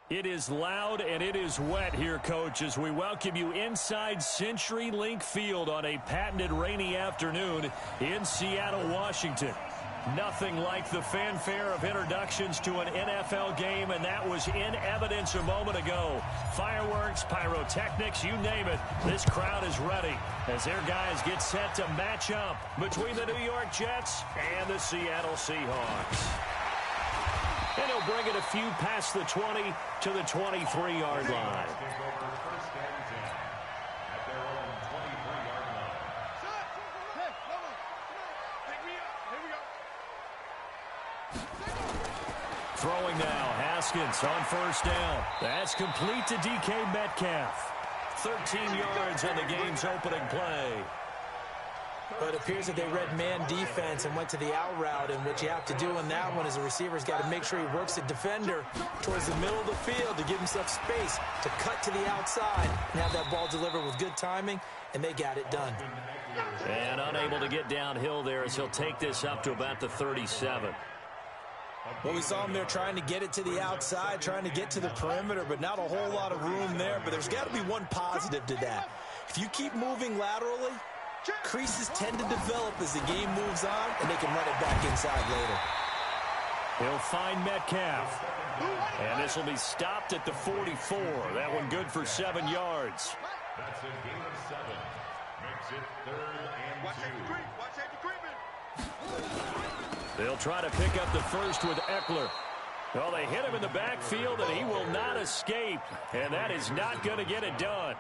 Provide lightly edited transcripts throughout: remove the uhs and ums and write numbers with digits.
It is loud and it is wet here, Coach, as we welcome you inside CenturyLink Field on a patented rainy afternoon in Seattle, Washington. Nothing like the fanfare of introductions to an NFL game, and that was in evidence a moment ago. Fireworks, pyrotechnics, you name it. This crowd is ready as their guys get set to match up between the New York Jets and the Seattle Seahawks. And he'll bring it a few past the 20 to the 23-yard line. Throwing now, Haskins on first down. That's complete to DK Metcalf. 13 yards on the game's opening play. But it appears that they read man defense and went to the out route, and what you have to do on that one is the receiver's got to make sure he works the defender towards the middle of the field to give himself space to cut to the outside and have that ball delivered with good timing, and they got it done. And unable to get downhill there as he'll take this up to about the 37. Well, we saw him there trying to get it to the outside, trying to get to the perimeter, but not a whole lot of room there. But there's got to be one positive to that. If you keep moving laterally, creases tend to develop as the game moves on, and they can run it back inside later. He'll find Metcalf. And this will be stopped at the 44. That one good for 7 yards. That's a gain of 7. Makes it 3rd and 2. They'll try to pick up the first with Eckler. Well, they hit him in the backfield, and he will not escape. And that is not going to get it done.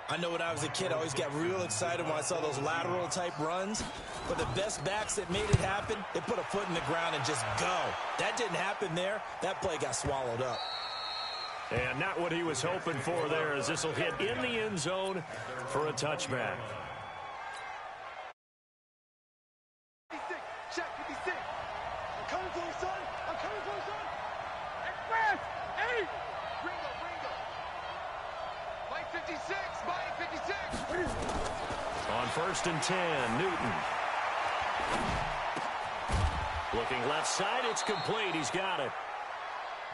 I know when I was a kid, I always got real excited when I saw those lateral-type runs. But the best backs that made it happen, they put a foot in the ground and just go. That didn't happen there. That play got swallowed up. And not what he was hoping for there, as this will hit in the end zone for a touchback. Check 56. I'm coming for you, son. I'm coming for you, son. Express. 8. Ringo. Mike 56. Mike 56. On 1st and 10, Newton. Looking left side, it's complete. He's got it.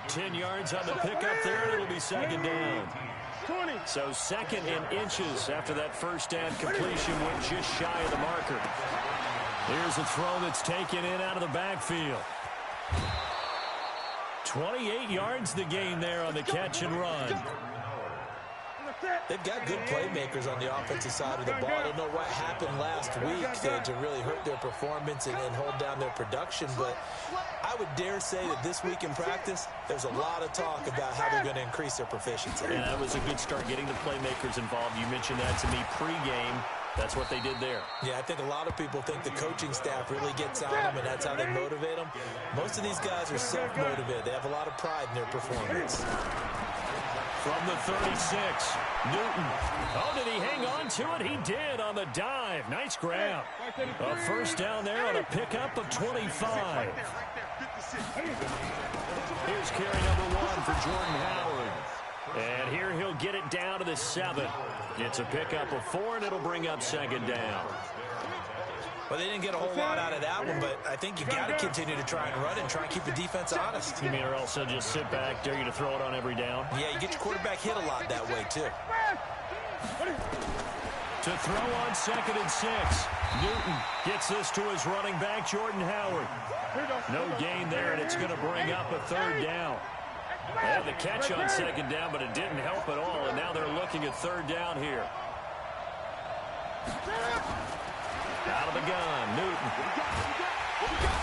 10 yards on the pickup there, and it'll be 2nd down. 20. So 2nd and inches after that first down completion went just shy of the marker. Here's a throw that's taken in out of the backfield. 28 yards the gain there on the catch and run. They've got good playmakers on the offensive side of the ball. I don't know what happened last week to really hurt their performance and hold down their production, but I would dare say that this week in practice, there's a lot of talk about how they're going to increase their proficiency. And that was a good start getting the playmakers involved. You mentioned that to me pregame. That's what they did there. Yeah, I think a lot of people think the coaching staff really gets on them, and that's how they motivate them. Most of these guys are self-motivated. They have a lot of pride in their performance. From the 36, Newton. Oh, did he hang on to it? He did on the dive. Nice grab. A first down there on a pickup of 25. Here's carry number 1 for Jordan Howard. And here he'll get it down to the 7. It's a pickup of 4, and it'll bring up 2nd down. Well, they didn't get a whole lot out of that one, but I think you got to continue to try and run and try and keep the defense honest. You mean, or else they'll just sit back, dare you to throw it on every down? Yeah, you get your quarterback hit a lot that way, too. To throw on 2nd and 6. Newton gets this to his running back, Jordan Howard. No gain there, and it's going to bring up a 3rd down. They had the catch on 2nd down, but it didn't help at all, and now they're looking at 3rd down here. Out of the gun, Newton.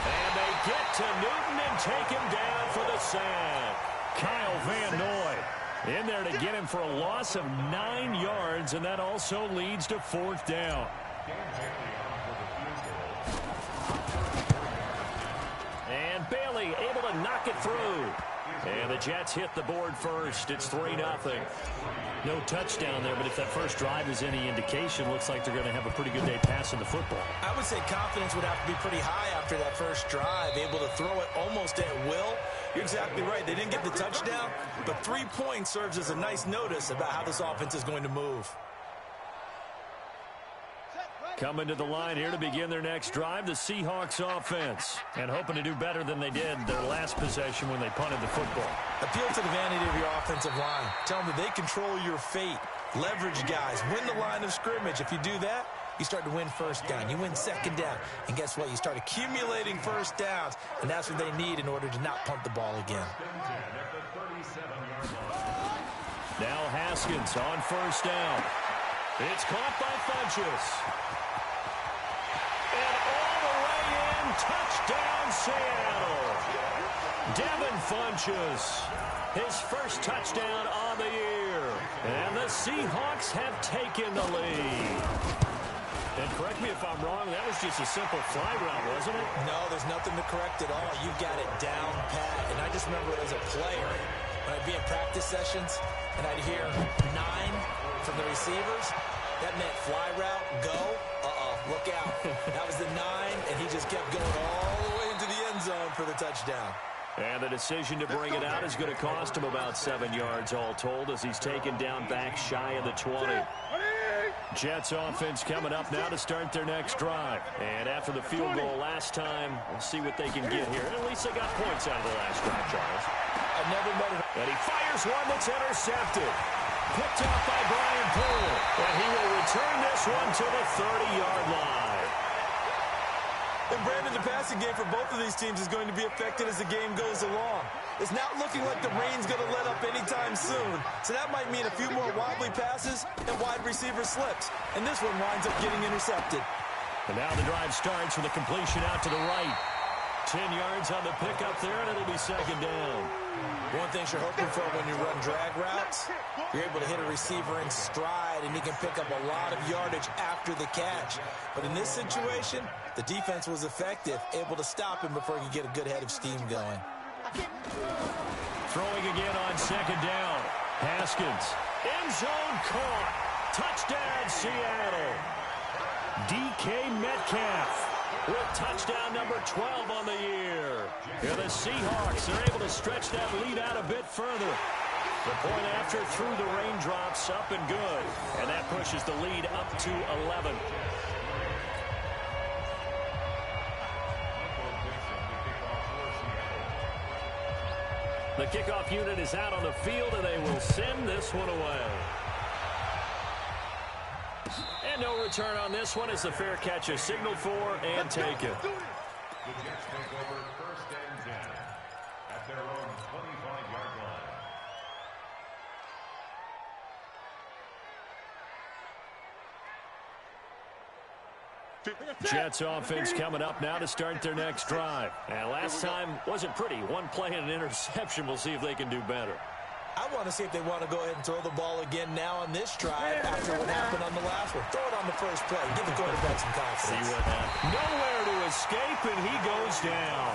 And they get to Newton and take him down for the sack. Kyle Van Noy in there to get him for a loss of 9 yards, and that also leads to 4th down. And Bailey able to knock it through. And the Jets hit the board first. It's 3-0. No touchdown there, but if that first drive is any indication, looks like they're going to have a pretty good day passing the football. I would say confidence would have to be pretty high after that first drive, able to throw it almost at will. You're exactly right. They didn't get the touchdown, but 3 points serves as a nice notice about how this offense is going to move. Coming to the line here to begin their next drive, the Seahawks offense. And hoping to do better than they did their last possession when they punted the football. Appeal to the vanity of your offensive line. Tell them that they control your fate. Leverage guys. Win the line of scrimmage. If you do that, you start to win first down. You win second down. And guess what? You start accumulating first downs. And that's what they need in order to not punt the ball again. Now Haskins on first down. It's caught by Funchess. And all the way in, touchdown Seattle. Devin Funchess, his first touchdown on the year. And the Seahawks have taken the lead. And correct me if I'm wrong, that was just a simple fly route, wasn't it? No, there's nothing to correct at all. You've got it down pat. And I just remember as a player, when I'd be in practice sessions, and I'd hear 9 from the receivers, that meant fly route, go, look out. That was the 9, and he just kept going all the way into the end zone for the touchdown. And the decision to bring it out is going to cost him about 7 yards all told as he's taken down back shy of the 20. Jets offense coming up now to start their next drive. And after the field goal last time, we'll see what they can get here. At least they got points out of the last drive, Charles. I've never met it. And he fires one that's intercepted. Picked off by Brian Poole. And he will return this one to the 30-yard line. And Brandon, the passing game for both of these teams is going to be affected as the game goes along. It's not looking like the rain's going to let up anytime soon. So that might mean a few more wobbly passes and wide receiver slips. And this one winds up getting intercepted. And now the drive starts with a completion out to the right. 10 yards on the pickup there, and it'll be second down. One thing you're hoping for when you run drag routes, you're able to hit a receiver in stride, and he can pick up a lot of yardage after the catch. But in this situation, the defense was effective, able to stop him before he could get a good head of steam going. Throwing again on second down. Haskins. End zone caught. Touchdown, Seattle. DK Metcalf with touchdown number 12 on the year. And the Seahawks are able to stretch that lead out a bit further. The point after through the raindrops, up and good. And that pushes the lead up to 11. The kickoff unit is out on the field, and they will send this one away. And no return on this one as the fair catch is signaled for and taken. The Jets take over first and 10 at their own 25-yard line. Jets offense coming up now to start their next drive. And last time wasn't pretty. One play and an interception. We'll see if they can do better. I want to see if they want to go ahead and throw the ball again now on this drive after what happened on the last one. Throw it on the first play. Give the quarterback some confidence. See what happens. Nowhere to escape, and he goes down.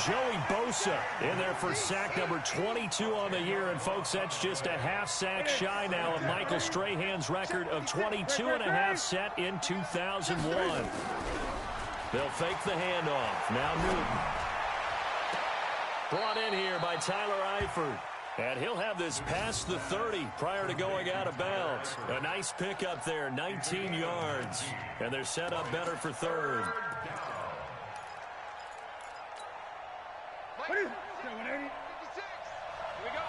Joey Bosa in there for sack number 22 on the year. And, folks, that's just a half sack shy now of Michael Strahan's record of 22 and a half set in 2001. They'll fake the handoff. Now Newton. Brought in here by Tyler Eifert. And he'll have this past the 30 prior to going out of bounds. A nice pickup there, 19 yards. And they're set up better for third. Here we go.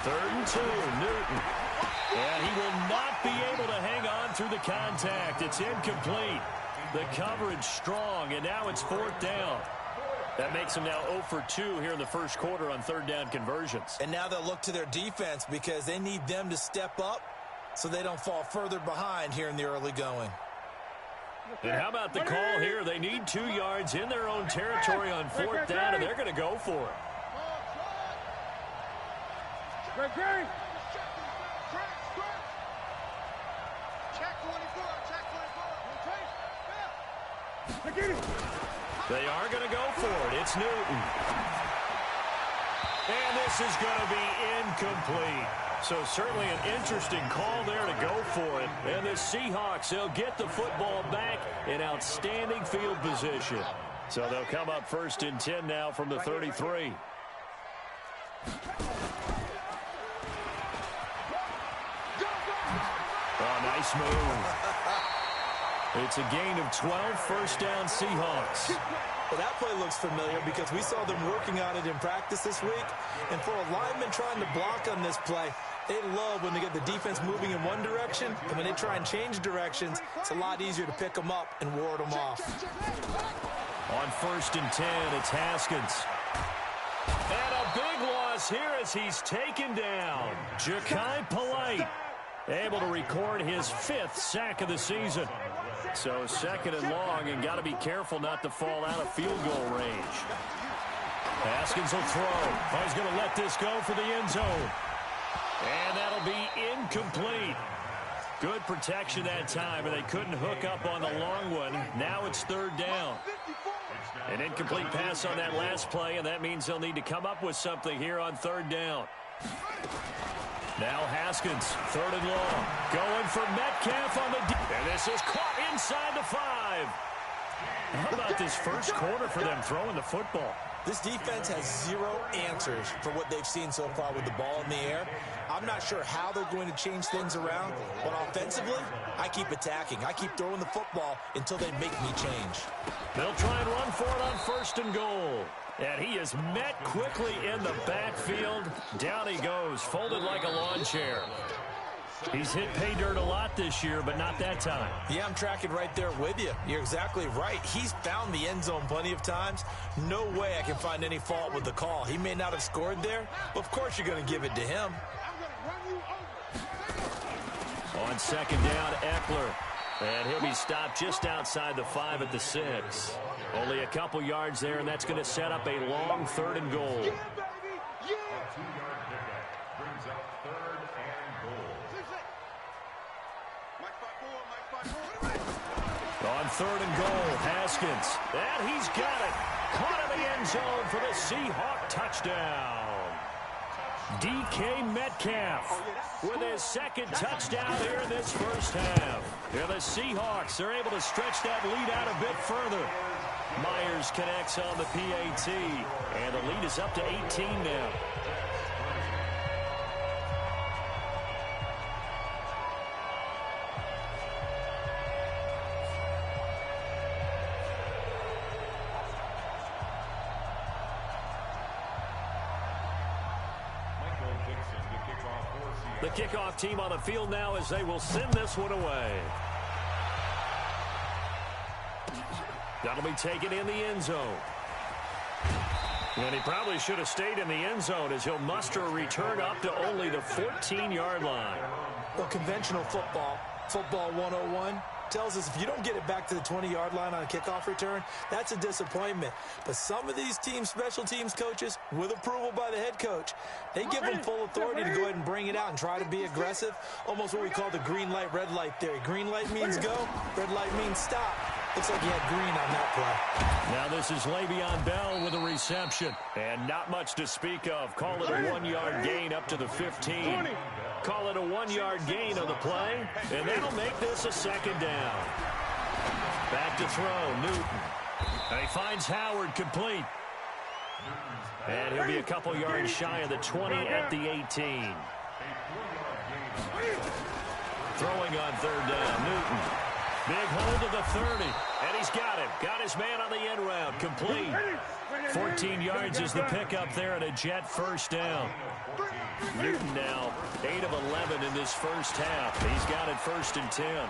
3rd and 2, Newton. And he will not be able to hang on through the contact. It's incomplete. The coverage strong, and now it's 4th down. That makes them now 0 for 2 here in the first quarter on 3rd down conversions. And now they'll look to their defense because they need them to step up so they don't fall further behind here in the early going. And how about the call here? They need 2 yards in their own territory on 4th down, and they're going to go for it. Check 24. They are going to go for it. It's Newton. And this is going to be incomplete. So certainly an interesting call there to go for it. And the Seahawks, they'll get the football back in outstanding field position. So they'll come up 1st and 10 now from the 33. Nice move. It's a gain of 12, first down Seahawks. Well, that play looks familiar because we saw them working on it in practice this week. And for a lineman trying to block on this play, they love when they get the defense moving in one direction. And when they try and change directions, it's a lot easier to pick them up and ward them off. On 1st and 10, it's Haskins. And a big loss here as he's taken down. Ja'Kai Polite able to record his 5th sack of the season. So 2nd and long, and got to be careful not to fall out of field goal range. Haskins will throw. Oh, he's going to let this go for the end zone. And that'll be incomplete. Good protection that time, and they couldn't hook up on the long one. Now it's 3rd down. An incomplete pass on that last play, and that means they'll need to come up with something here on 3rd down. Now Haskins, 3rd and long. Going for Metcalf on the deep. And this is caught inside the 5. How about this first quarter for them throwing the football? This defense has 0 answers for what they've seen so far with the ball in the air. I'm not sure how they're going to change things around, but offensively, I keep attacking. I keep throwing the football until they make me change. They'll try and run for it on 1st and goal. And he is met quickly in the backfield. Down he goes, folded like a lawn chair. He's hit pay dirt a lot this year, but not that time. Yeah, I'm tracking right there with you. You're exactly right. He's found the end zone plenty of times. No way I can find any fault with the call. He may not have scored there, but of course you're going to give it to him. On 2nd down, Eckler. And he'll be stopped just outside the 5 at the 6. Only a couple yards there, and that's going to set up a long 3rd and goal. A 2-yard pickup brings up 3rd and goal. On 3rd and goal, Haskins. And he's got it. Caught in the end zone for the Seahawk touchdown. DK Metcalf with his 2nd touchdown here in this first half. Here the Seahawks are able to stretch that lead out a bit further. Myers connects on the PAT, and the lead is up to 18 now. The kickoff team on the field now as they will send this one away. That'll be taken in the end zone. And he probably should have stayed in the end zone as he'll muster a return up to only the 14-yard line. Well, conventional football 101, tells us if you don't get it back to the 20-yard line on a kickoff return, that's a disappointment. But some of these teams, special teams coaches, with approval by the head coach, they give them full authority to go ahead and bring it out and try to be aggressive. Almost what we call the green light, red light theory. Green light means go, red light means stop. Looks like he had green on that play. Now this is Le'Veon Bell with a reception. And not much to speak of. Call it a 1-yard gain up to the 15. Call it a 1-yard gain on the play. And that'll make this a 2nd down. Back to throw, Newton. And he finds Howard complete. And he'll be a couple yards shy of the 20 at the 18. Throwing on 3rd down, Newton. Big hold of the 30, and he's got it. Got his man on the end route, complete. 14 yards is the pickup there and a Jet first down. Newton now 8 of 11 in this first half. He's got it 1st and 10.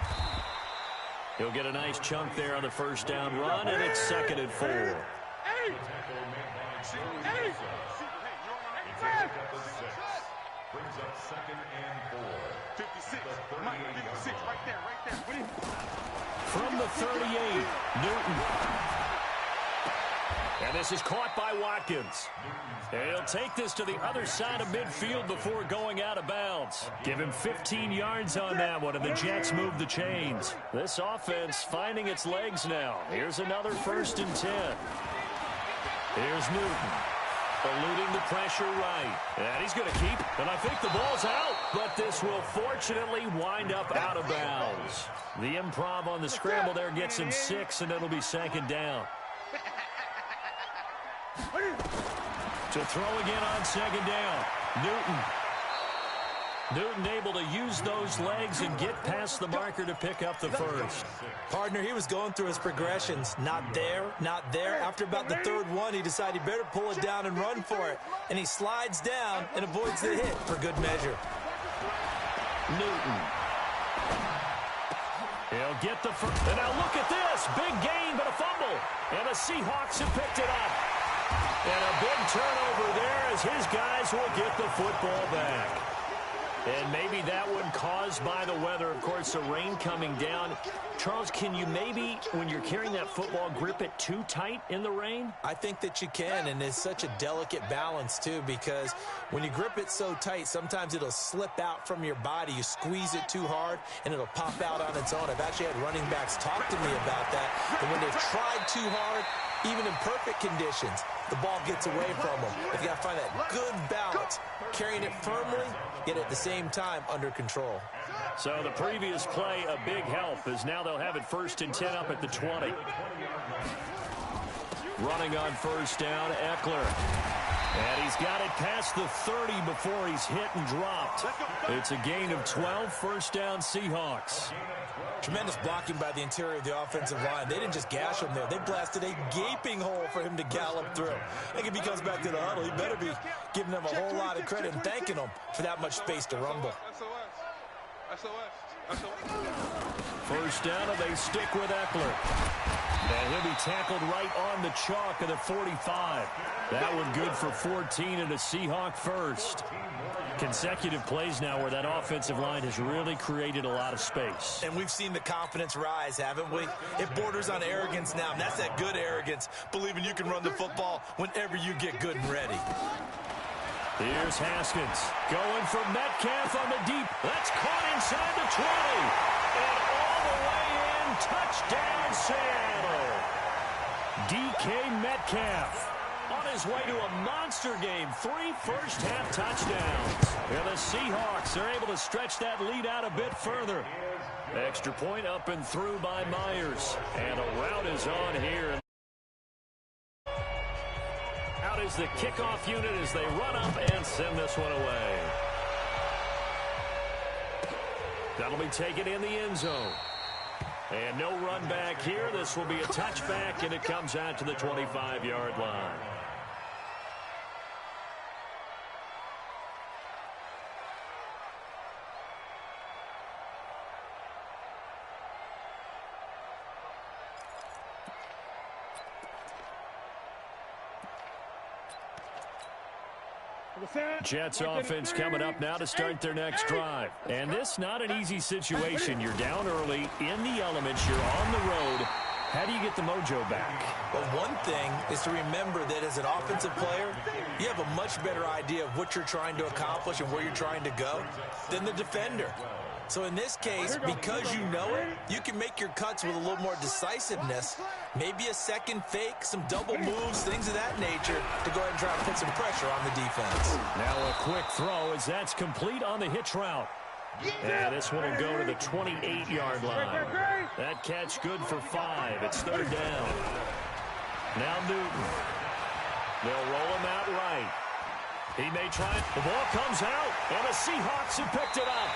He'll get a nice chunk there on the first down run, and it's 2nd and 4. Brings up 2nd and 4. 56, Mike, 56, right there. From the 38, Newton. And this is caught by Watkins. And he'll take this to the other side of midfield before going out of bounds. Give him 15 yards on that one, and the Jets move the chains. This offense finding its legs now. Here's another 1st and 10. Here's Newton. Eluding the pressure right. And he's going to keep, and I think the ball's out. But this will fortunately wind up out of bounds. The improv on the scramble there gets him 6, and it'll be 2nd down. To throw again on 2nd down. Newton. Newton able to use those legs and get past the marker to pick up the first. Partner, he was going through his progressions. Not there, not there. After about the third one, he decided he better pull it down and run for it. And he slides down and avoids the hit for good measure. Newton. He'll get the first. And now look at this. Big gain, but a fumble. And the Seahawks have picked it up. And a big turnover there as his guys will get the football back. And maybe that one caused by the weather. Of course, the rain coming down. Charles, can you maybe, when you're carrying that football, grip it too tight in the rain? I think that you can, and it's such a delicate balance, too, because when you grip it so tight, sometimes it'll slip out from your body. You squeeze it too hard, and it'll pop out on its own. I've actually had running backs talk to me about that. And when they've tried too hard, even in perfect conditions, the ball gets away from them. You've got to find that good balance, carrying it firmly, yet at the same time under control. So the previous play, a big help, as now they'll have it 1st and 10 up at the 20. Running on first down, Eckler. And he's got it past the 30 before he's hit and dropped. It's a gain of 12, 1st down Seahawks. Tremendous blocking by the interior of the offensive line. They didn't just gash him there. They blasted a gaping hole for him to gallop through. I think if he comes back to the huddle, he better be giving them a whole lot of credit and thanking them for that much space to rumble. First down, and they stick with Eckler. And he'll be tackled right on the chalk of the 45. That one good for 14 and a Seahawk first. Consecutive plays now where that offensive line has really created a lot of space. And we've seen the confidence rise, haven't we? It borders on arrogance now, and that's that good arrogance, believing you can run the football whenever you get good and ready. Here's Haskins going for Metcalf on the deep. That's caught inside the 20. And all the way in, touchdown Seattle. DK Metcalf on his way to a monster game. 3 first-half touchdowns. And the Seahawks are able to stretch that lead out a bit further. Extra point up and through by Myers. And a route is on here. Out is the kickoff unit as they run up and send this one away. That'll be taken in the end zone. And no run back here. This will be a touchback, and it comes out to the 25-yard line. Jets offense coming up now to start their next drive. And this not an easy situation. You're down early, in the elements, you're on the road. How do you get the mojo back? Well, one thing is to remember that as an offensive player, you have a much better idea of what you're trying to accomplish and where you're trying to go than the defender. So in this case, because you know it, you can make your cuts with a little more decisiveness, maybe a second fake, some double moves, things of that nature to go ahead and try to put some pressure on the defense. Now a quick throw as that's complete on the hitch route. And this one will go to the 28-yard line. That catch good for 5. It's 3rd down. Now Newton. They'll roll him out right. He may try it. The ball comes out, and the Seahawks have picked it up.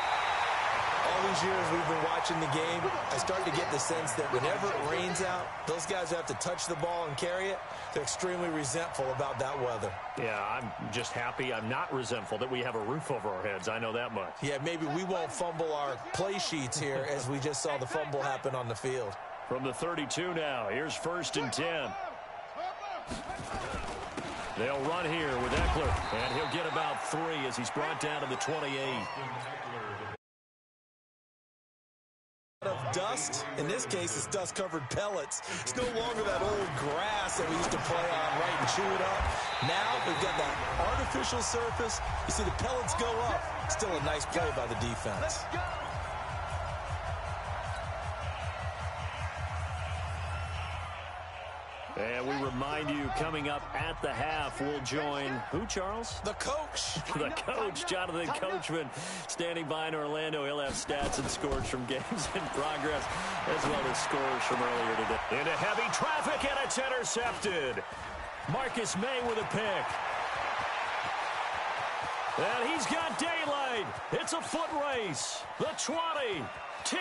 All these years we've been watching the game, I start to get the sense that whenever it rains out, those guys who have to touch the ball and carry it, they're extremely resentful about that weather. Yeah, I'm just happy I'm not resentful that we have a roof over our heads. I know that much. Yeah, maybe we won't fumble our play sheets here as we just saw the fumble happen on the field. From the 32 now, here's 1st and 10. They'll run here with Eckler, and he'll get about 3 as he's brought down to the 28. Of dust. In this case, it's dust-covered pellets. It's no longer that old grass that we used to play on, right, and chew it up. Now we've got that artificial surface. You see the pellets go up. Still a nice play by the defense. And we remind you, coming up at the half, we'll join who, Charles? The coach. The coach, Jonathan Coachman, standing by in Orlando. He'll have stats and scores from games in progress, as well as scores from earlier today. Into heavy traffic, and it's intercepted. Marcus May with a pick. And he's got daylight. It's a foot race. The 20, 10,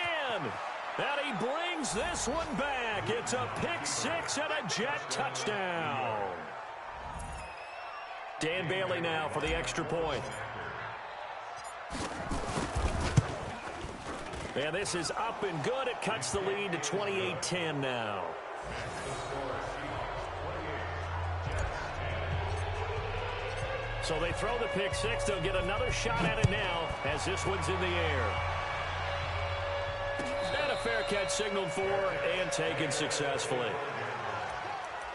and he brings this one back. It's a pick-6 and a Jet touchdown. Dan Bailey now for the extra point. And this is up and good. It cuts the lead to 28-10 now. So they throw the pick-6. They'll get another shot at it now as this one's in the air. And a fair catch signaled for and taken successfully.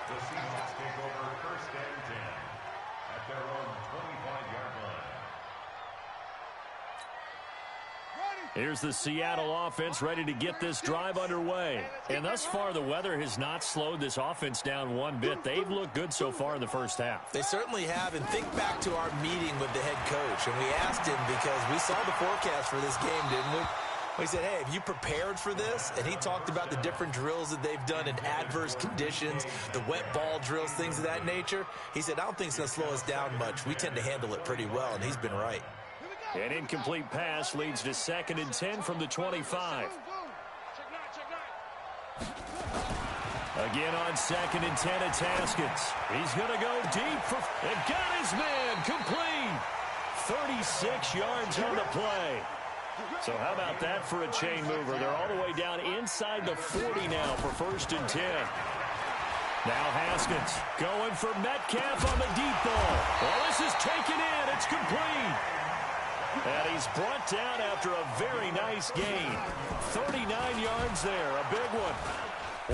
The Seahawks take over first and 10 at their own 25-yard line. Here's the Seattle offense ready to get this drive underway. And thus far, the weather has not slowed this offense down one bit. They've looked good so far in the first half. They certainly have. And think back to our meeting with the head coach. And we asked him because we saw the forecast for this game, didn't we? We said, hey, have you prepared for this? And he talked about the different drills that they've done in adverse conditions, the wet ball drills, things of that nature. He said, I don't think it's going to slow us down much. We tend to handle it pretty well, and he's been right. An incomplete pass leads to 2nd and 10 from the 25. Again on 2nd and 10, it's Haskins. He's going to go deep for and got his man complete. 36 yards on the play. So how about that for a chain mover? They're all the way down inside the 40 now for 1st and 10. Now Haskins going for Metcalf on the deep ball. Well, this is taken in. It's complete. And he's brought down after a very nice gain. 39 yards there, a big one.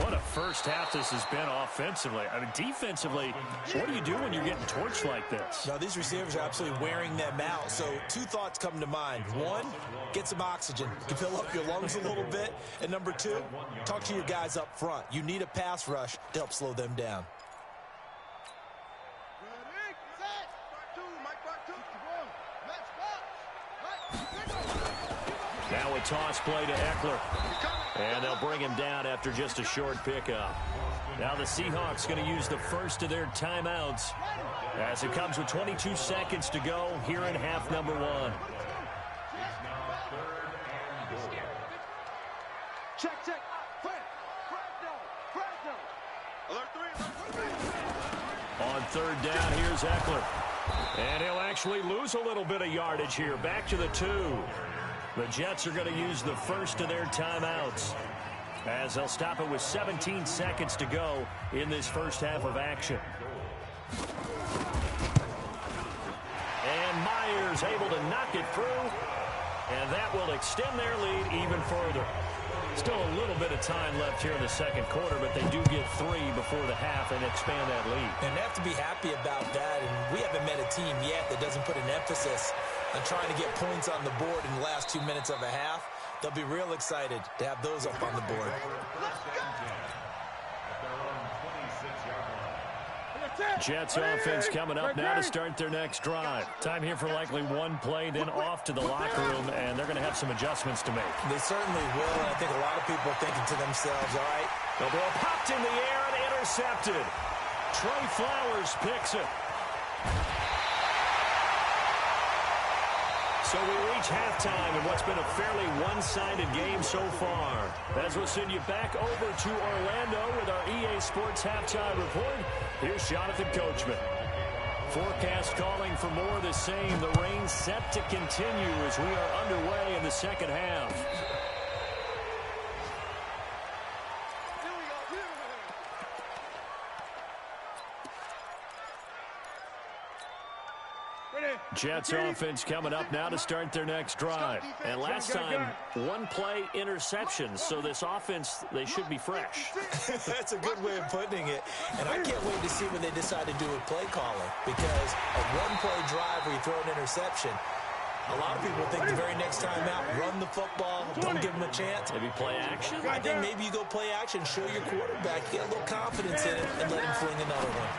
What a first half this has been offensively. I mean, defensively, what do you do when you're getting torched like this? Now, these receivers are absolutely wearing them out. So, two thoughts come to mind. One, get some oxygen. You can fill up your lungs a little bit. And number two, talk to your guys up front. You need a pass rush to help slow them down. Now a toss play to Eckler. And they'll bring him down after just a short pickup. Now the Seahawks going to use the first of their timeouts as it comes with 22 seconds to go here in half number 1. Check. On 3rd down, here's Eckler. And he'll actually lose a little bit of yardage here. Back to the 2. The Jets are going to use the first of their timeouts as they'll stop it with 17 seconds to go in this first half of action. And Myers able to knock it through, and that will extend their lead even further. Still a little bit of time left here in the second quarter, but they do get 3 before the half and expand that lead. And they have to be happy about that. And we haven't met a team yet that doesn't put an emphasis on trying to get points on the board in the last 2 minutes of a half. They'll be real excited to have those up on the board. Jets offense coming up now to start their next drive. Time here for likely one play, then off to the locker room, and they're going to have some adjustments to make. They certainly will, and I think a lot of people are thinking to themselves, all right. The ball popped in the air and intercepted. Trey Flowers picks it. So we reach halftime in what's been a fairly one-sided game so far. As we'll send you back over to Orlando with our EA Sports Halftime Report, here's Jonathan Coachman. Forecast calling for more of the same. The rain set to continue as we are underway in the second half. Jets offense coming up now to start their next drive. And last time, one play interceptions. So this offense, they should be fresh. That's a good way of putting it. And I can't wait to see what they decide to do with play calling. Because a one-play drive where you throw an interception, a lot of people think the very next time out, run the football, don't give them a chance. Maybe play action? I think maybe you go play action, show your quarterback, get a little confidence in it, and let him fling another one.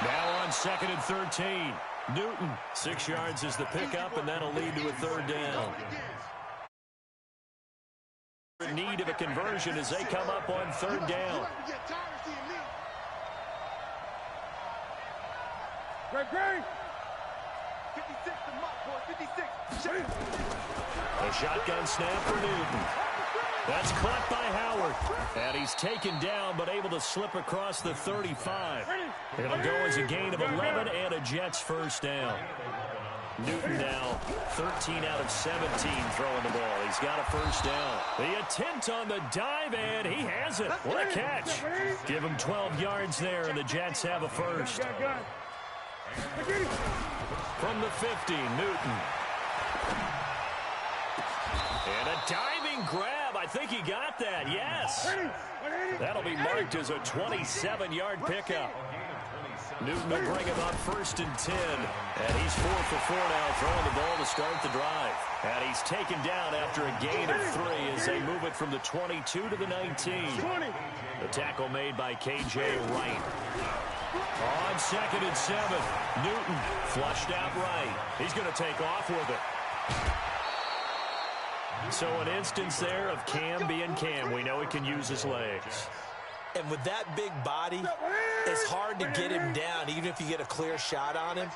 Now on 2nd and 13. Newton, 6 yards is the pickup, and that'll lead to a 3rd down. In need of a conversion as they come up on 3rd down. 56 to Mutt, boy. 56. A shotgun snap for Newton. That's caught by Howard. And he's taken down, but able to slip across the 35. It'll go as a gain of 11 and a Jets first down. Newton now 13 out of 17 throwing the ball. He's got a first down. The attempt on the dive, and he has it. What a catch. Give him 12 yards there, and the Jets have a first. From the 50, Newton. And a diving grab. I think he got that, yes. That'll be marked as a 27-yard pickup. Newton will bring him up first and 10. And he's 4 for 4 now, throwing the ball to start the drive. And he's taken down after a gain of 3 as they move it from the 22 to the 19. The tackle made by K.J. Wright. On 2nd and 7, Newton flushed out right. He's going to take off with it. So an instance there of Cam being Cam. We know he can use his legs. And with that big body, it's hard to get him down, even if you get a clear shot on him.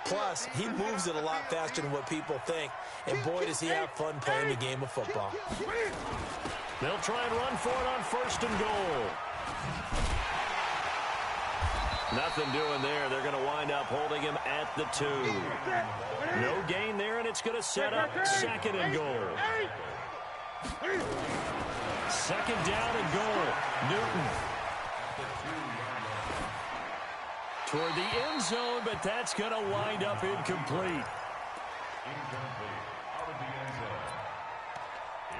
Plus, he moves it a lot faster than what people think. And boy, does he have fun playing the game of football. They'll try and run for it on 1st and goal. Nothing doing there. They're going to wind up holding him at the 2. No gain there, and it's going to set up 2nd and goal. 2nd down and goal. Newton. Toward the end zone, but that's going to wind up incomplete. Incomplete. Out of the end zone.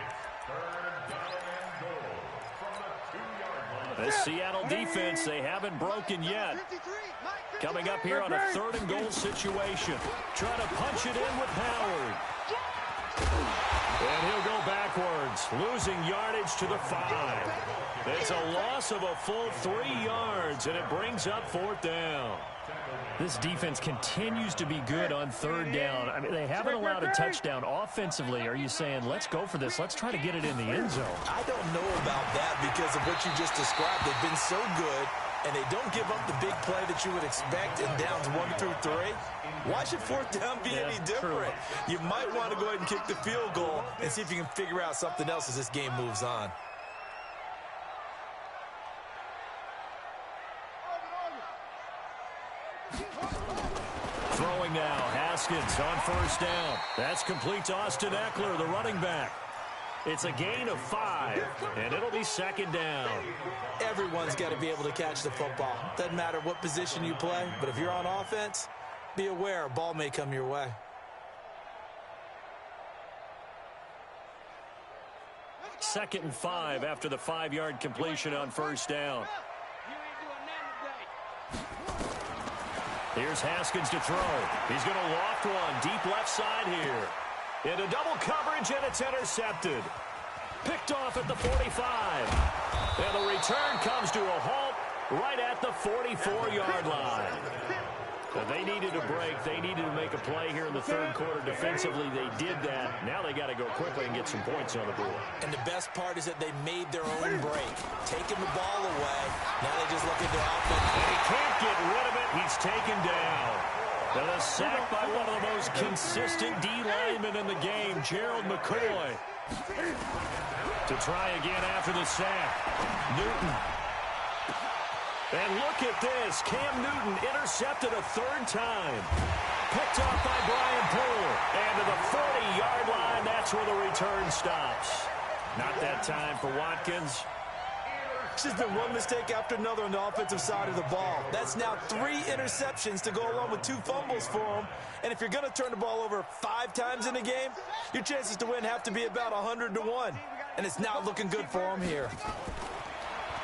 It's 3rd down and goal from the 2-yard line. The Seattle defense, they haven't broken yet. Coming up here on a 3rd and goal situation. Trying to punch it in with Howard. And he'll go backwards, losing yardage to the 5. It's a loss of a full 3 yards, and it brings up 4th down. This defense continues to be good on 3rd down. I mean, they haven't allowed a touchdown offensively. Are you saying, let's go for this? Let's try to get it in the end zone. I don't know about that because of what you just described. They've been so good, and they don't give up the big play that you would expect in downs 1 through 3. Why should 4th down be any different? You might want to go ahead and kick the field goal and see if you can figure out something else as this game moves on. Throwing now, Haskins on 1st down. That's complete to Austin Eckler, the running back. It's a gain of 5, and it'll be 2nd down. Everyone's got to be able to catch the football. Doesn't matter what position you play, but if you're on offense, be aware a ball may come your way. Second and 5 after the 5-yard completion on 1st down. Here's Haskins to throw. He's going to loft one deep left side here. Into double coverage, and it's intercepted. Picked off at the 45. And the return comes to a halt right at the 44-yard line. But they needed a break. They needed to make a play here in the 3rd quarter. Defensively, they did that. Now they got to go quickly and get some points on the board. And the best part is that they made their own break, taking the ball away. Now they just look at their offense. And he can't get rid of it. He's taken down. And a sack by one of the most consistent D linemen in the game, Gerald McCoy. To try again after the sack. Newton. And look at this. Cam Newton intercepted a 3rd time. Picked off by Brian Poole. And to the 40-yard line, that's where the return stops. Not that time for Watkins. It's just been one mistake after another on the offensive side of the ball. That's now 3 interceptions to go along with 2 fumbles for him. And if you're going to turn the ball over 5 times in a game, your chances to win have to be about 100 to 1. And it's not looking good for him here.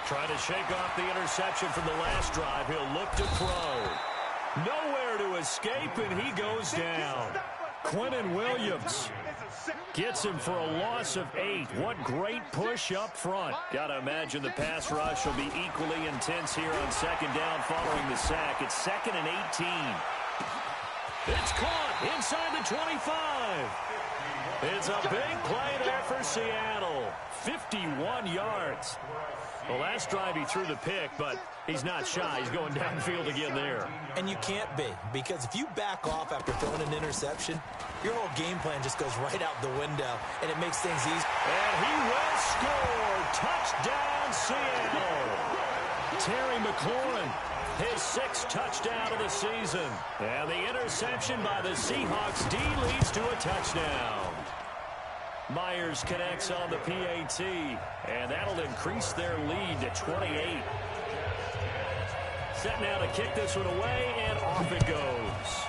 Trying to shake off the interception from the last drive. He'll look to throw. Nowhere to escape, and he goes down. Quentin Williams gets him for a loss of 8. What great push up front. Got to imagine the pass rush will be equally intense here on 2nd down following the sack. It's 2nd and 18. It's caught inside the 25. It's a big play there for Seattle. 51 yards. Well, last drive he threw the pick, but he's not shy. He's going downfield again there. And you can't be, because if you back off after throwing an interception, your whole game plan just goes right out the window, and it makes things easy. And he will score. Touchdown, Seattle. Terry McLaurin, his 6th touchdown of the season. And the interception by the Seahawks D leads to a touchdown. Myers connects on the PAT, and that'll increase their lead to 28. Set now to kick this one away, and off it goes.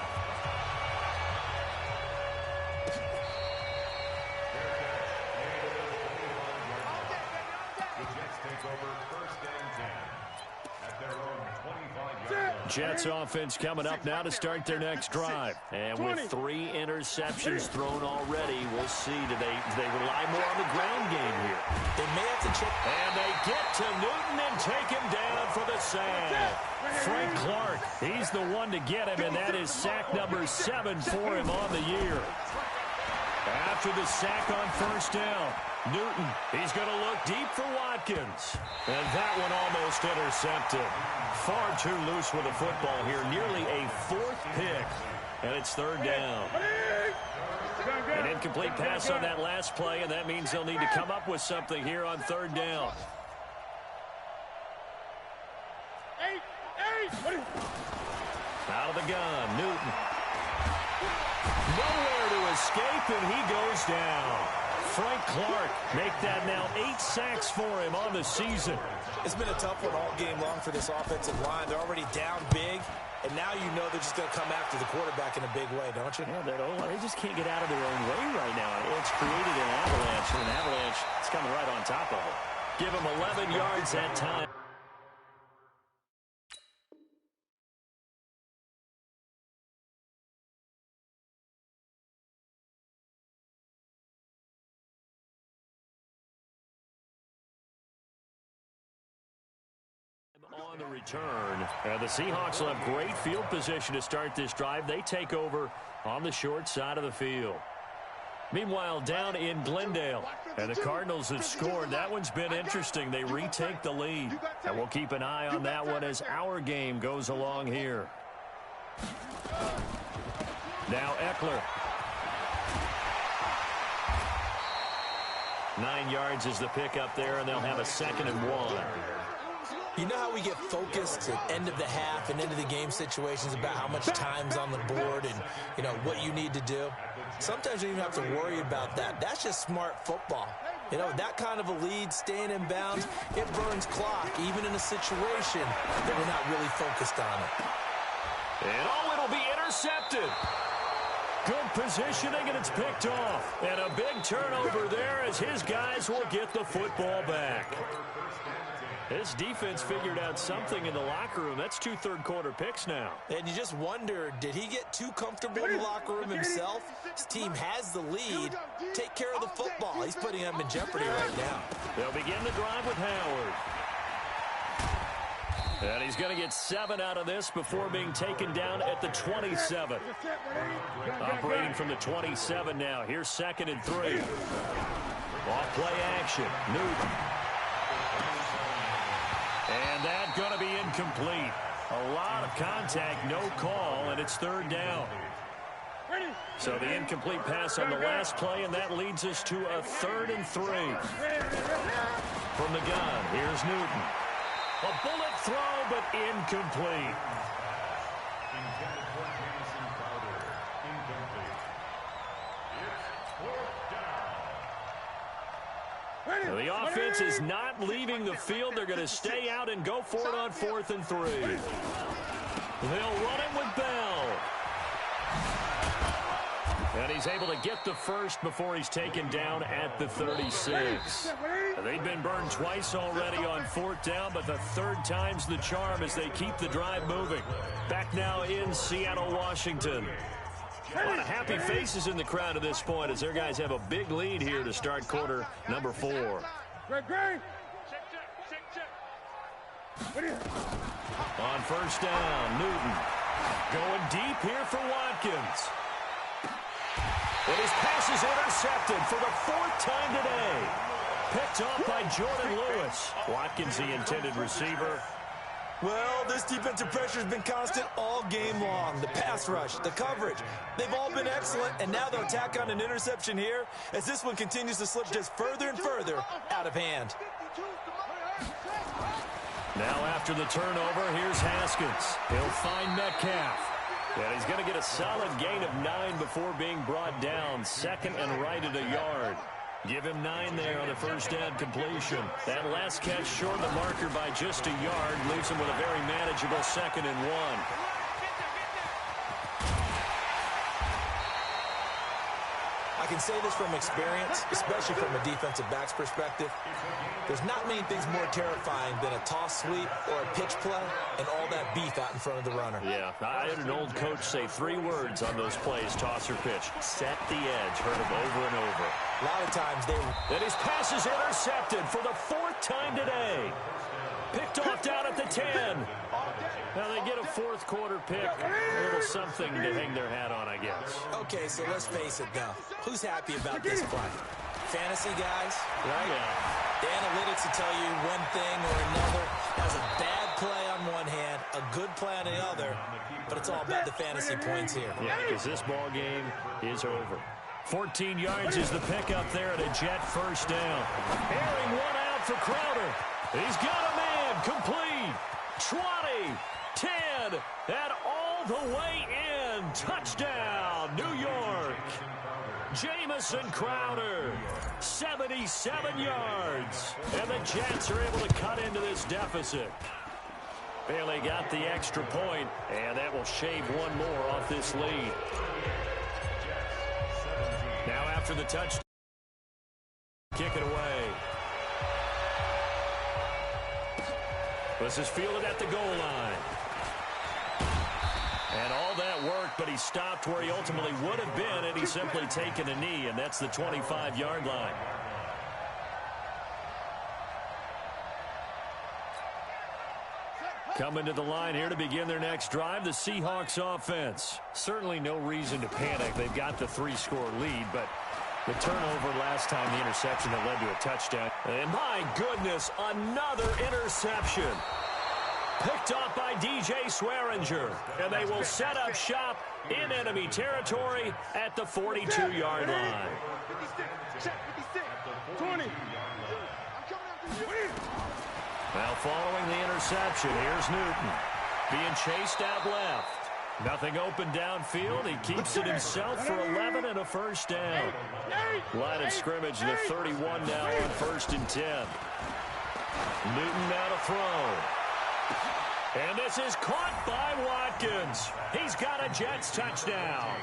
Jets offense coming up now to start their next drive. And with 3 interceptions thrown already, we'll see. Do they rely more on the ground game here? They may have to check. And they get to Newton and take him down for the sack. Frank Clark, he's the one to get him, and that is sack number 7 for him on the year. After the sack on first down, Newton, he's going to look deep for Watkins. And that one almost intercepted. Far too loose with the football here. Nearly a 4th pick. And it's 3rd down. An incomplete pass on that last play, and that means they'll need to come up with something here on 3rd down. Out of the gun, Newton. Nowhere to escape, and he goes down. Frank Clark make that now 8 sacks for him on the season. It's been a tough one all game long for this offensive line. They're already down big, and now you know they're just going to come after the quarterback in a big way, don't you? Yeah, they just can't get out of their own way right now. It's created an avalanche, and an avalanche is coming right on top of it. Give him 11 yards that time. On the return, the Seahawks will have great field position to start this drive. They take over on the short side of the field. Meanwhile, down in Glendale, and the Cardinals have scored. That one's been interesting. They retake the lead, and we'll keep an eye on that one as our game goes along here. Now Eckler. 9 yards is the pickup there, and they'll have a 2nd and 1. You know how we get focused at end of the half and end of the game situations about how much time's on the board and, you know, what you need to do? Sometimes you don't even have to worry about that. That's just smart football. You know, that kind of a lead, staying in bounds, it burns clock, even in a situation that we're not really focused on it. And it'll be intercepted. Good positioning, and it's picked off. And a big turnover there as his guys will get the football back. This defense figured out something in the locker room. That's 2 third-quarter picks now. And you just wonder, did he get too comfortable in the locker room himself? His team has the lead. Take care of the football. He's putting them in jeopardy right now. They'll begin the drive with Howard. And he's going to get 7 out of this before being taken down at the 27. Operating from the 27 now. Here's 2nd and 3. Off play action. Newton. And that's going to be incomplete. A lot of contact, no call, and it's 3rd down. So the incomplete pass on the last play, and that leads us to a 3rd and 3. From the gun, here's Newton. A bullet throw, but incomplete. Intended for Jamison Crowder. Incomplete. It's 4th down. The offense is not leaving the field. They're going to stay out and go for it on 4th and 3. They'll run it with Bell. And he's able to get the first before he's taken down at the 36. They've been burned twice already on 4th down, but the 3rd time's the charm as they keep the drive moving. Back now in Seattle, Washington. A lot of happy faces in the crowd at this point as their guys have a big lead here to start quarter number 4. On first down, Newton. Going deep here for Watkins. And his pass is intercepted for the 4th time today. Picked off by Jordan Lewis. Watkins, the intended receiver. Well, this defensive pressure has been constant all game long. The pass rush, the coverage, they've all been excellent, and now they'll tack on an interception here as this one continues to slip just further and further out of hand. Now after the turnover, here's Haskins. He'll find Metcalf. And he's going to get a solid gain of 9 before being brought down. 2nd and right at a yard. Give him 9 there on the first down completion. That last catch short of the marker by just a yard leaves him with a very manageable 2nd and 1. I can say this from experience, especially from a defensive back's perspective. There's not many things more terrifying than a toss sweep or a pitch play and all that beef out in front of the runner. Yeah, I had an old coach say 3 words on those plays, toss or pitch. Set the edge. Heard them over and over. A lot of times they... And his pass is intercepted for the 4th time today. Picked off down at the 10. Now they get a 4th quarter pick. A little something to hang their hat on, I guess. Okay, so let's face it, though. Who's happy about this play? Fantasy guys, right? Yeah. The analytics will tell you one thing or another. Has a bad play on one hand, a good play on the other, but it's all about the fantasy points here. Yeah, because this ball game is over. 14 yards is the pickup there at a Jet first down. Airing one out for Crowder. He's got a man complete. 20, 10, and all the way in. Touchdown, New York. Jamison Crowder, 77 yards. And the Jets are able to cut into this deficit. Bailey got the extra point, and that will shave one more off this lead. Now after the touchdown, kick it away. This is fielded at the goal line. And all that worked, but he stopped where he ultimately would have been, and he's simply taken a knee, and that's the 25-yard line. Coming to the line here to begin their next drive, the Seahawks offense. Certainly no reason to panic. They've got the 3-score lead, but the turnover last time, the interception that led to a touchdown. And my goodness, another interception. Picked off by DJ Swearinger. And they will set up shop in enemy territory at the 42-yard line. 20. Now following the interception, here's Newton. Being chased out left. Nothing open downfield. He keeps it himself for 11 and a first down. Line of scrimmage, the 31 now on 1st and 10. Newton now to throw. And this is caught by Watkins. He's got a Jets touchdown.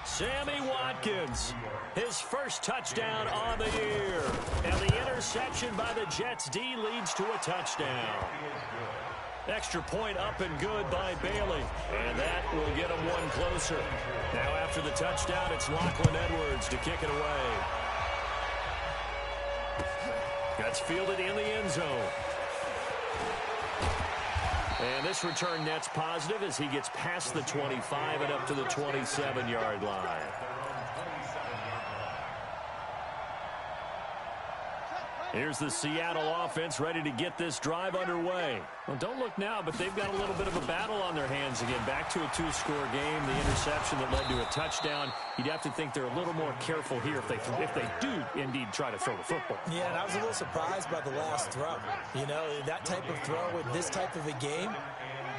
Sammy Watkins, his first touchdown on the year. And the interception by the Jets D leads to a touchdown. Extra point up and good by Bailey. And that will get him one closer. Now after the touchdown, it's Lachlan Edwards to kick it away. That's fielded in the end zone. And this return net's positive as he gets past the 25 and up to the 27-yard line. Here's the Seattle offense ready to get this drive underway. Well, don't look now, but they've got a little bit of a battle on their hands again. Back to a 2-score game. The interception that led to a touchdown. You'd have to think they're a little more careful here if they do indeed try to throw the football. Yeah, and I was a little surprised by the last throw. You know, that type of throw with this type of a game,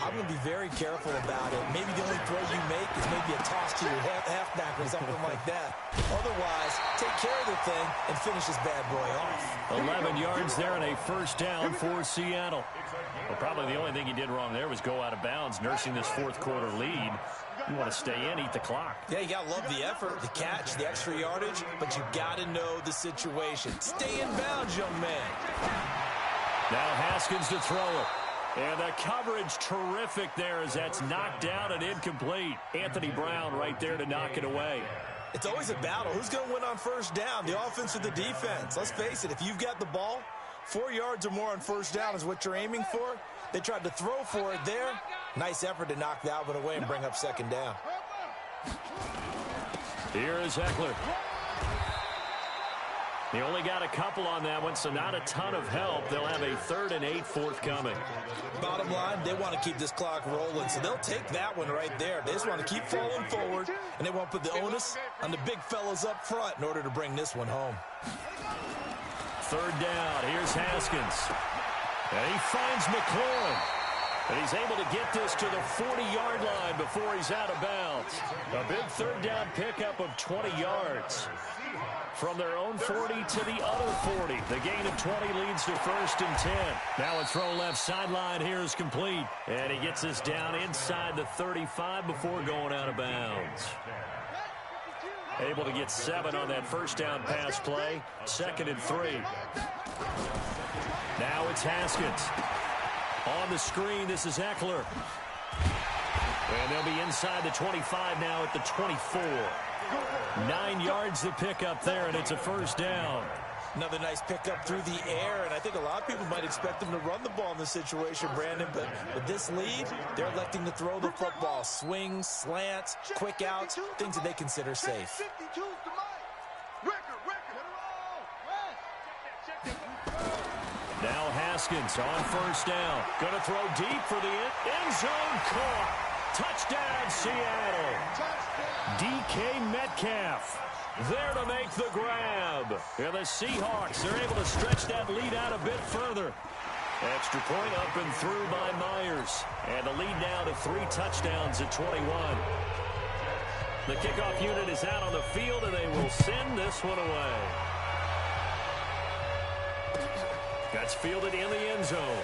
I'm going to be very careful about it. Maybe the only throw you make is maybe a toss to your halfback or something like that. Otherwise, take care of the thing and finish this bad boy off. 11 yards there and a first down for Seattle. Well, probably the only thing he did wrong there was go out of bounds, nursing this 4th quarter lead. You want to stay in, eat the clock. Yeah, you got to love the effort, the catch, the extra yardage, but you got to know the situation. Stay in bounds, young man. Now Haskins to throw it. And the coverage terrific there as that's knocked down and incomplete. Anthony Brown right there to knock it away. It's always a battle. Who's going to win on first down, the offense or the defense? Let's face it, if you've got the ball, 4 yards or more on first down is what you're aiming for. They tried to throw for it there. Nice effort to knock that one away and bring up second down. Here is Eckler. He only got a couple on that one, so not a ton of help. They'll have a 3rd and 8 forthcoming. Bottom line, they want to keep this clock rolling, so they'll take that one right there. They just want to keep falling forward, and they want to put the onus on the big fellas up front in order to bring this one home. 3rd down. Here's Haskins. And he finds McLaurin. And he's able to get this to the 40-yard line before he's out of bounds. A big 3rd down pickup of 20 yards. From their own 40 to the other 40. The gain of 20 leads to 1st and 10. Now a throw left sideline here is complete. And he gets this down inside the 35 before going out of bounds. Able to get 7 on that 1st down pass play. 2nd and 3. Now it's Haskins. On the screen, this is Eckler. And they'll be inside the 25 now at the 24. 9 yards to pick up there, and it's a 1st down. Another nice pickup through the air, and I think a lot of people might expect them to run the ball in this situation, Brandon, but with this lead, they're electing to throw the football. Swings, slants, quick outs, things that they consider safe. Now Haskins on 1st down. Going to throw deep for the end zone. Caught. Touchdown, Seattle. DK Metcalf there to make the grab. And the Seahawks are able to stretch that lead out a bit further. Extra point up and through by Myers. And the lead now to 3 touchdowns at 21. The kickoff unit is out on the field, and they will send this one away. That's fielded in the end zone.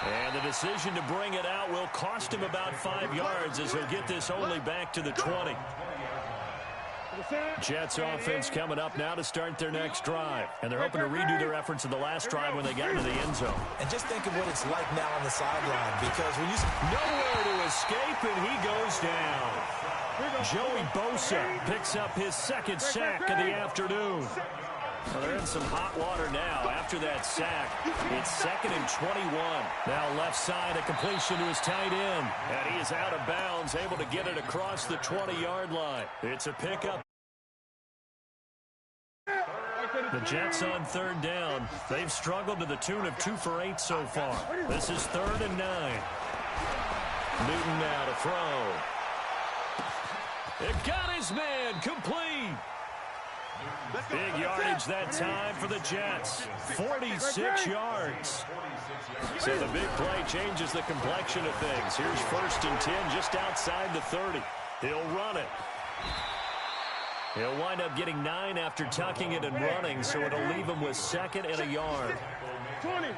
And the decision to bring it out will cost him about 5 yards as he'll get this only back to the 20. Jets offense coming up now to start their next drive. And they're hoping to redo their efforts in the last drive when they got into the end zone. And just think of what it's like now on the sideline, because when you... Nowhere to escape, and he goes down. Joey Bosa picks up his 2nd sack of the afternoon. Well, they're in some hot water now after that sack. It's 2nd and 21. Now left side, a completion to his tight end. And he is out of bounds, able to get it across the 20-yard line. It's a pickup. The Jets on 3rd down. They've struggled to the tune of 2 for 8 so far. This is 3rd and 9. Newton now to throw. It got his man complete. Big yardage that time for the Jets. 46 yards. So the big play changes the complexion of things. Here's 1st and 10 just outside the 30. He'll run it. He'll wind up getting 9 after tucking it and running, so it'll leave him with 2nd and a yard. 20.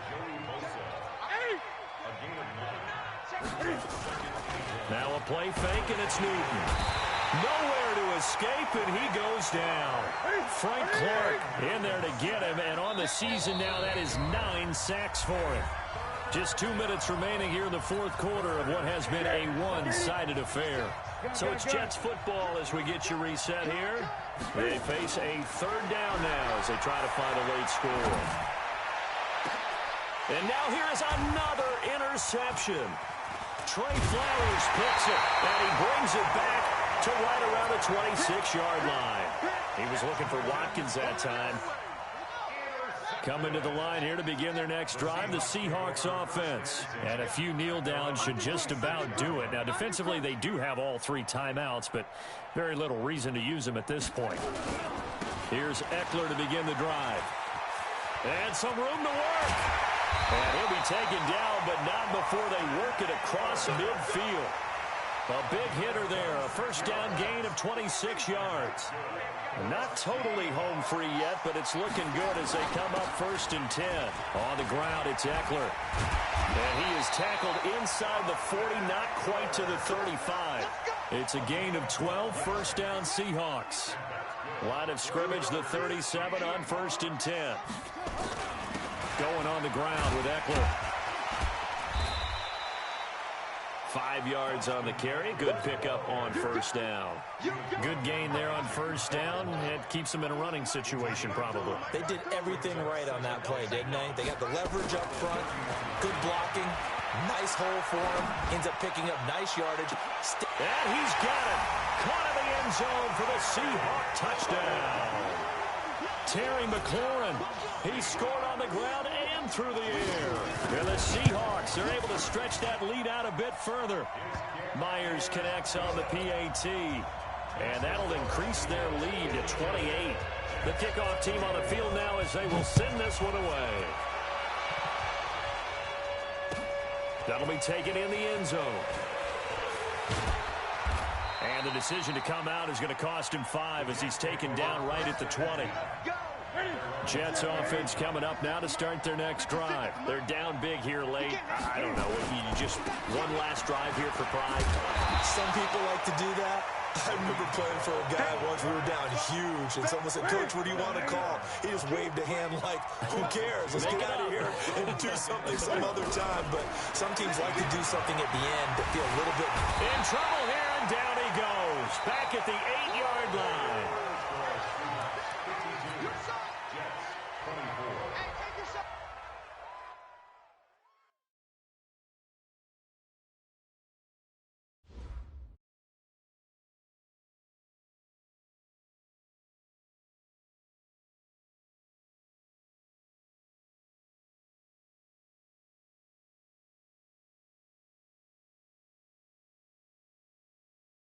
Now a play fake, and it's Newton. Nowhere to escape, and he goes down. Frank Clark in there to get him, and on the season now, that is 9 sacks for him. Just 2 minutes remaining here in the 4th quarter of what has been a one-sided affair. So it's Jets football as we get you reset here. They face a 3rd down now as they try to find a late score. And now here is another interception. Trey Flowers picks it, and he brings it back to right around the 26-yard line. He was looking for Watkins that time. Coming to the line here to begin their next drive, the Seahawks offense. And a few kneel downs should just about do it. Now, defensively, they do have all 3 timeouts, but very little reason to use them at this point. Here's Eckler to begin the drive. And some room to work. And he'll be taken down, but not before they work it across midfield. A big hitter there, a 1st down gain of 26 yards. Not totally home free yet, but it's looking good as they come up 1st and 10. On the ground, it's Eckler. And he is tackled inside the 40, not quite to the 35. It's a gain of 12, 1st down Seahawks. Line of scrimmage, the 37 on 1st and 10. Going on the ground with Eckler. 5 yards on the carry. Good pickup on 1st down. Good gain there on 1st down. It keeps them in a running situation probably. They did everything right on that play, didn't they? They got the leverage up front, good blocking, Nice hole for him. Ends up picking up nice yardage. And he's got it. Caught in the end zone for the Seahawk touchdown. Terry McLaurin. He scored on the ground and through the air. And the Seahawks are able to stretch that lead out a bit further. Myers connects on the PAT. And that'll increase their lead to 28. The kickoff team on the field now as they will send this one away. That'll be taken in the end zone. And the decision to come out is going to cost him 5 as he's taken down right at the 20. Jets offense coming up now to start their next drive. They're down big here late. I don't know. You just one last drive here for pride. Some people like to do that. I remember playing for a guy once. We were down huge, and someone said, "Coach, what do you want to call?" He just waved a hand like, "Who cares? Let's get out of here and do something some other time." But some teams like to do something at the end to feel a little bit in trouble here, and down he goes. Back at the